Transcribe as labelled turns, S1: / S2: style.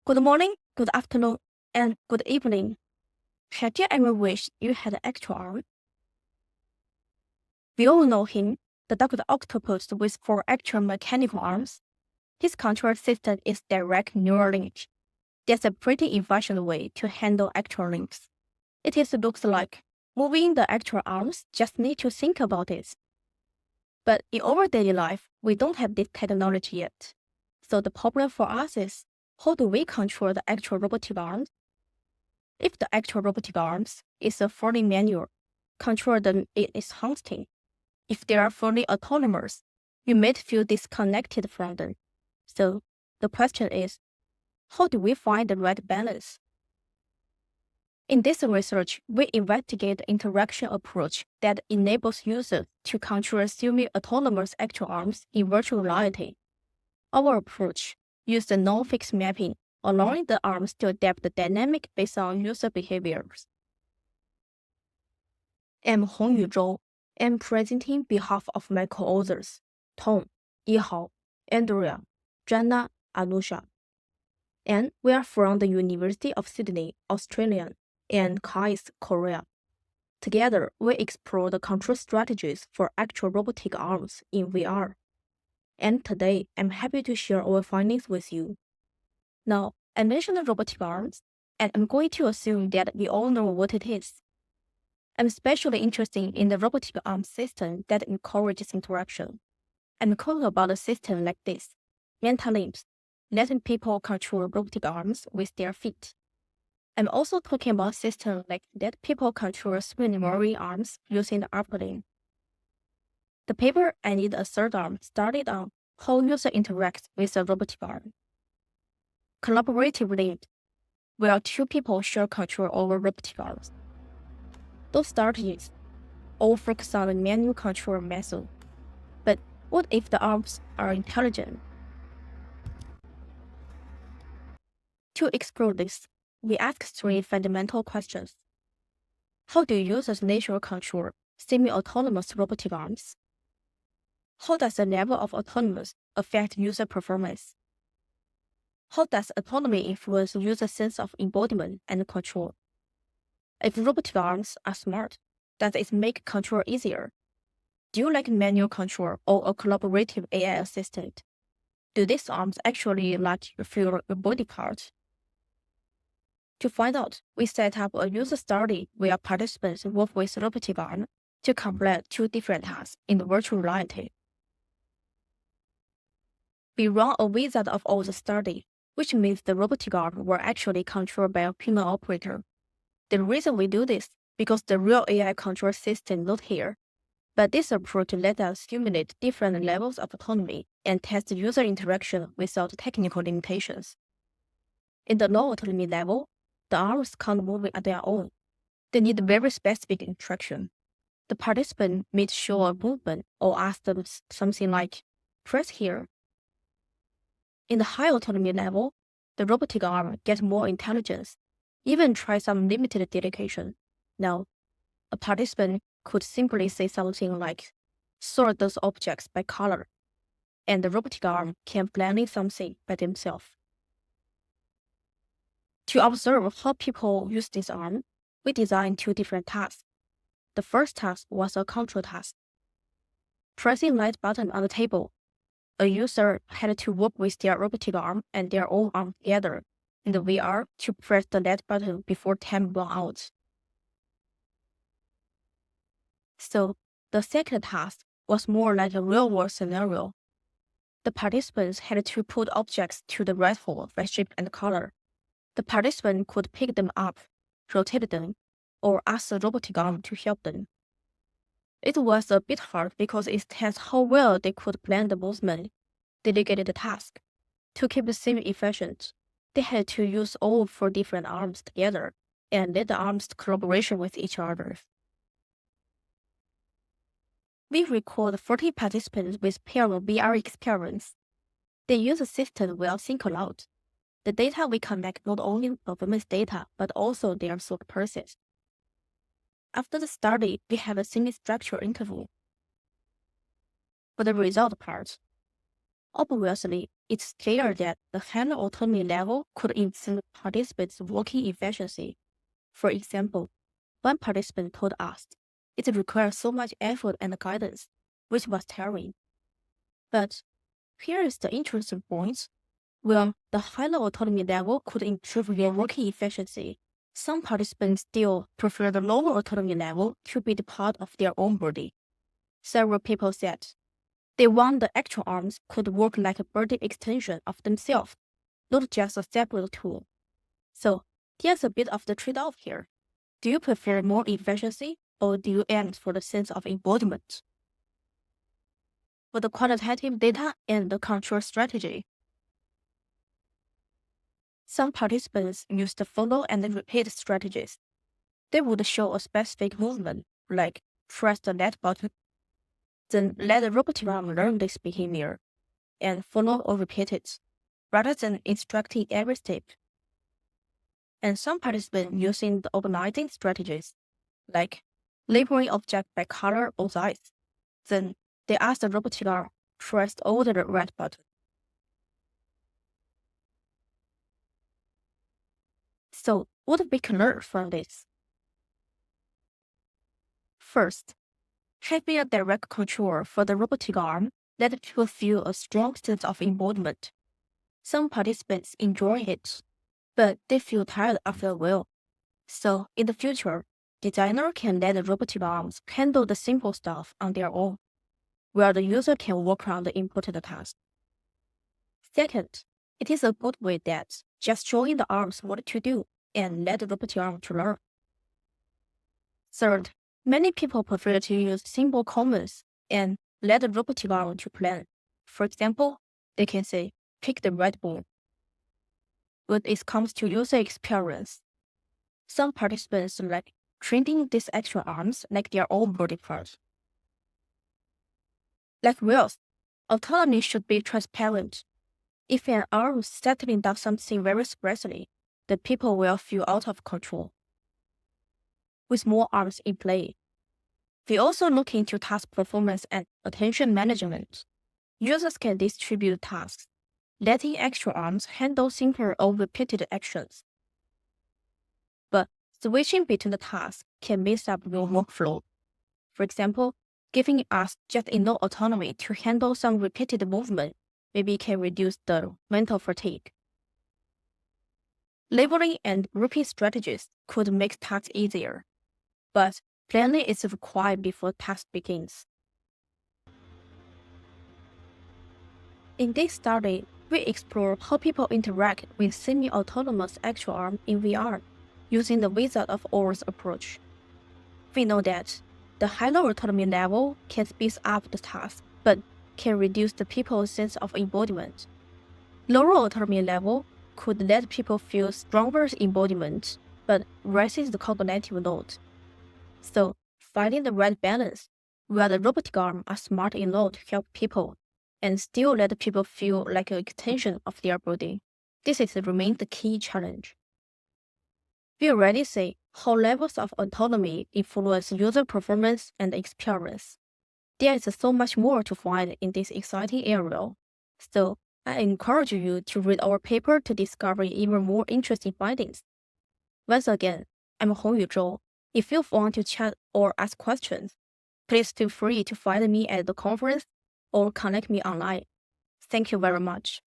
S1: Good morning, good afternoon, and good evening. Had you ever wished you had an extra arm? We all know him, the Dr. Octopus with 4 extra mechanical arms. His control system is direct neural linkage. That's a pretty efficient way to handle extra links. Looks like moving the extra arms just need to think about it. But in our daily life, we don't have this technology yet. So the problem for us is, how do we control the actual robotic arms? If the actual robotic arms is a fully manual, control them is haunting. If they are fully autonomous, you might feel disconnected from them. So the question is, how do we find the right balance? In this research, we investigate the interaction approach that enables users to control semi-autonomous actual arms in virtual reality. Our approach used a non-fixed mapping, allowing the arms to adapt the dynamic based on user behaviors. I'm Hongyu Zhou. I'm presenting behalf of my co-authors, Tom, Yihao, Andrea, Zhanna, Anusha. And we are from the University of Sydney, Australia, and KAIST, Korea. Together, we explore the control strategies for actual robotic arms in VR. And today, I'm happy to share our findings with you. Now, I mentioned robotic arms, and I'm going to assume that we all know what it is. I'm especially interested in the robotic arm system that encourages interaction. I'm talking about a system like this, mental limbs, letting people control robotic arms with their feet. I'm also talking about systems like that people control supernumerary arms using the upper limb. The paper I Need a Third Arm started on how user interacts with a robotic arm. Collaborative limbs, where 2 people share control over robotic arms. Those strategies all focus on the manual control method. But what if the arms are intelligent? To explore this, we ask 3 fundamental questions. How do users naturally control semi-autonomous robotic arms? How does the level of autonomy affect user performance? How does autonomy influence user sense of embodiment and control? If robotic arms are smart, does it make control easier? Do you like manual control or a collaborative AI assistant? Do these arms actually let you feel your body part? To find out, we set up a user study where participants work with robotic arm to complete 2 different tasks in the virtual reality. We run a wizard of all the study, which means the robotic arm were actually controlled by a human operator. The reason we do this because the real AI control system not here. But this approach lets us simulate different levels of autonomy and test user interaction without technical limitations. In the low autonomy level, the arms can't move on their own. They need very specific instruction. The participant may show a movement or ask them something like, press here. In the high autonomy level, the robotic arm gets more intelligence, even try some limited delegation. Now, a participant could simply say something like, sort those objects by color, and the robotic arm can plan something by themselves. To observe how people use this arm, we designed 2 different tasks. The first task was a control task. Pressing right button on the table, a user had to work with their robotic arm and their own arm together in the VR to press the left button before time ran out. So, the second task was more like a real-world scenario. The participants had to put objects to the right hole by shape and color. The participant could pick them up, rotate them, or ask the robotic arm to help them. It was a bit hard because it tests how well they could plan the movement, delegate the task. To keep the same efficient, they had to use all 4 different arms together and let the arms collaboration with each other. We record 40 participants with parallel VR experience. They use the system will think aloud. The data we collect not only performance data, but also their thought process. After the study, we have a semi-structured interview. For the result part, Obviously, it's clear that the higher autonomy level could improve participants' working efficiency. For example, one participant told us it requires so much effort and guidance, which was tiring. But here is the interesting point. While the higher autonomy level could improve their working efficiency, some participants still prefer the lower autonomy level to be the part of their own body. Several people said they want the actual arms could work like a body extension of themselves, not just a separate tool. So there's a bit of the trade-off here. Do you prefer more efficiency, or do you aim for the sense of embodiment? For the quantitative data and the control strategy, some participants use the follow and repeat strategies. They would show a specific movement, like press the LED button, then let the robotic arm learn this behavior, and follow or repeat it, rather than instructing every step. And some participants using the organizing strategies, like labeling object by color or size. Then they ask the robotic arm press over the red button. So what we can learn from this? First, having a direct control for the robotic arm let people feel a strong sense of embodiment. Some participants enjoy it, but they feel tired after a while. So in the future, designer can let the robotic arms handle the simple stuff on their own, where the user can work on the important tasks. Second, it is a good way that just showing the arms what to do and let the robotic arm to learn. Third, many people prefer to use simple commands and let the robotic arm to plan. For example, they can say, pick the red ball. When it comes to user experience, some participants like treating these extra arms like their own body part. Like wheels, autonomy should be transparent. If an arm suddenly does something very expressly, the people will feel out of control. With more arms in play, we also look into task performance and attention management. Users can distribute tasks, letting extra arms handle simple or repeated actions. But switching between the tasks can mess up your workflow. For example, giving us just enough autonomy to handle some repeated movement maybe can reduce the mental fatigue. Labeling and grouping strategies could make tasks easier, but planning is required before task begins. In this study, we explore how people interact with semi-autonomous actual arm in VR using the Wizard of Oz approach. We know that the higher autonomy level can speed up the task, but can reduce the people's sense of embodiment. Lower autonomy level could let people feel stronger embodiment, but raises the cognitive load. So, finding the right balance, where the robotic arm are smart enough to help people, and still let people feel like an extension of their body. This is remain the key challenge. We already see how levels of autonomy influence user performance and experience. There is so much more to find in this exciting area. So, I encourage you to read our paper to discover even more interesting findings. Once again, I'm Hongyu Zhou. If you want to chat or ask questions, please feel free to find me at the conference or connect me online. Thank you very much.